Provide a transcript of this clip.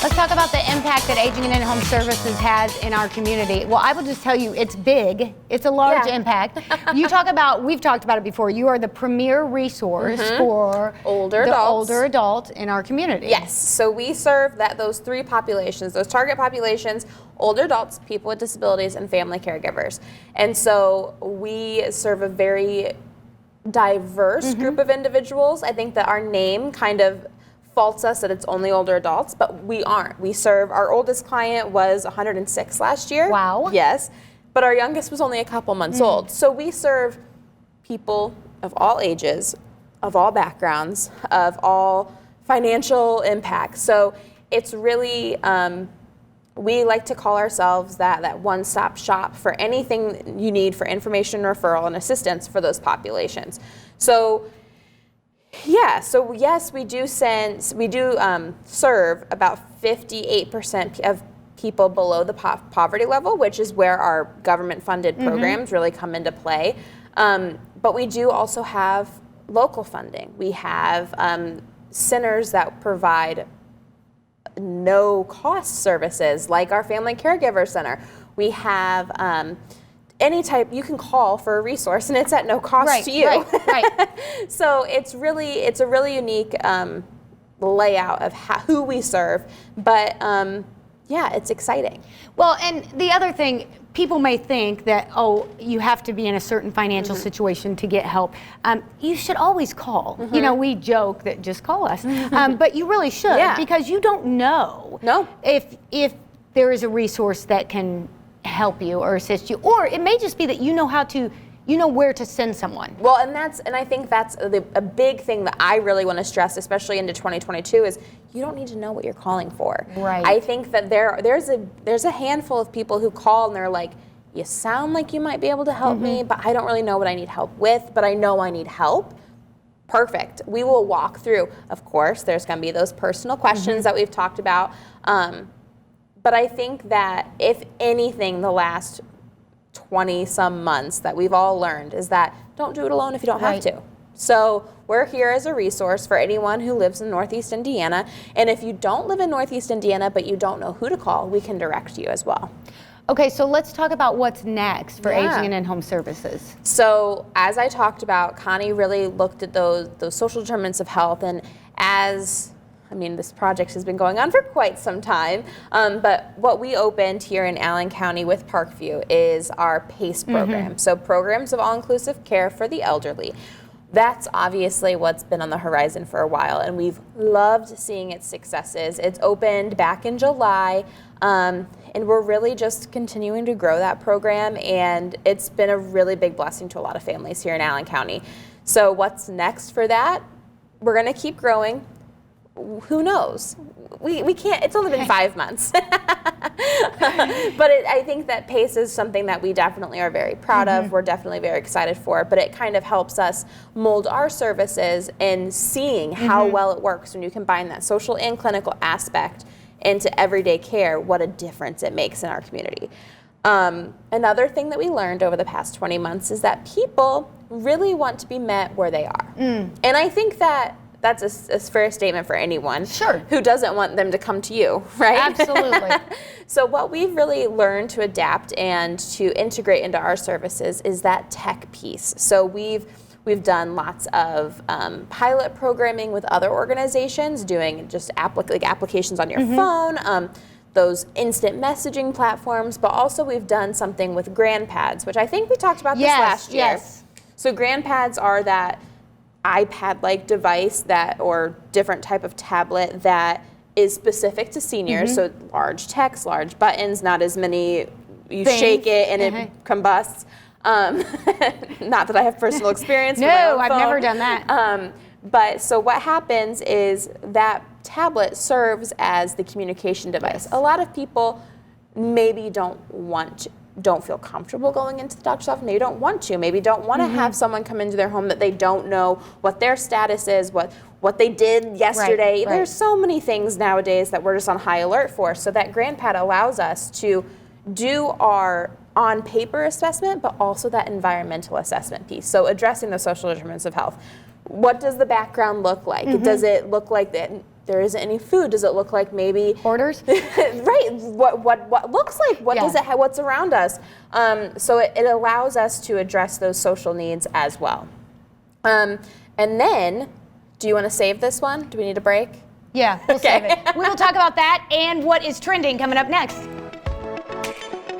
Let's talk about the impact that aging and in-home services has in our community. Well, I will just tell you, it's big. It's a large impact. We've talked about it before. You are the premier resource for older adults in our community. Yes. So we serve those three populations, those target populations: older adults, people with disabilities, and family caregivers. And so we serve a very diverse group of individuals. I think that our name kind of faults us that it's only older adults, but we aren't. We serve, our oldest client was 106 last year. Wow. Yes, but our youngest was only a couple months old. So we serve people of all ages, of all backgrounds, of all financial impacts. So it's really, we like to call ourselves that one-stop shop for anything you need for information, referral, and assistance for those populations. So yes, we do serve about 58% of people below the poverty level, which is where our government-funded programs really come into play. But we do also have local funding. We have centers that provide no-cost services, like our Family Caregiver Center. We have any type you can call for a resource, and it's at no cost to you. Right. So it's a really unique layout of who we serve, but it's exciting. Well, and the other thing, people may think that, you have to be in a certain financial situation to get help. You should always call. You know, we joke that just call us, but you really should, because you don't know if there is a resource that can help you or assist you, or it may just be that you know where to send someone. Well, and I think that's a big thing that I really want to stress, especially into 2022, is you don't need to know what you're calling for. Right. I think that there's a handful of people who call and they're like, you sound like you might be able to help me, but I don't really know what I need help with, but I know I need help. Perfect. We will walk through. Of course, there's going to be those personal questions that we've talked about. But I think that if anything, the last 20-some months that we've all learned is that don't do it alone if you don't have to. So we're here as a resource for anyone who lives in Northeast Indiana. And if you don't live in Northeast Indiana but you don't know who to call, we can direct you as well. Okay, so let's talk about what's next for aging and in-home services. So as I talked about, Connie really looked at those social determinants of health, and this project has been going on for quite some time, but what we opened here in Allen County with Parkview is our PACE program, so Programs of All-Inclusive Care for the Elderly. That's obviously what's been on the horizon for a while, and we've loved seeing its successes. It's opened back in July, and we're really just continuing to grow that program, and it's been a really big blessing to a lot of families here in Allen County. So what's next for that? We're going to keep growing. Who knows? We can't, it's only been 5 months. But I think that PACE is something that we definitely are very proud of. We're definitely very excited for, but it kind of helps us mold our services and seeing how well it works when you combine that social and clinical aspect into everyday care, what a difference it makes in our community. Another thing that we learned over the past 20 months is that people really want to be met where they are. And I think that that's a fair statement for anyone who doesn't want them to come to you, right? Absolutely. So what we've really learned to adapt and to integrate into our services is that tech piece. So we've done lots of pilot programming with other organizations, doing just applications on your phone, those instant messaging platforms, but also we've done something with GrandPads, which I think we talked about this last year. So GrandPads are that iPad-like device or different type of tablet that is specific to seniors. So large text, large buttons, not as many, you shake it and it combusts. Not that I have personal experience with my own phone. I've never done that. But so what happens is that tablet serves as the communication device. A lot of people maybe don't feel comfortable going into the doctor's office. Maybe don't want to. Maybe don't want to have someone come into their home that they don't know what their status is, what they did yesterday. There's so many things nowadays that we're just on high alert for. So that GrandPad allows us to do our on-paper assessment, but also that environmental assessment piece. So addressing the social determinants of health. What does the background look like? Does it look like that there isn't any food? Does it look like maybe Hoarders? right? What looks like? What does it? What's around us? So it allows us to address those social needs as well. And then, do you want to save this one? Do we need a break? Yeah, we'll save it. We will talk about that and what is trending coming up next.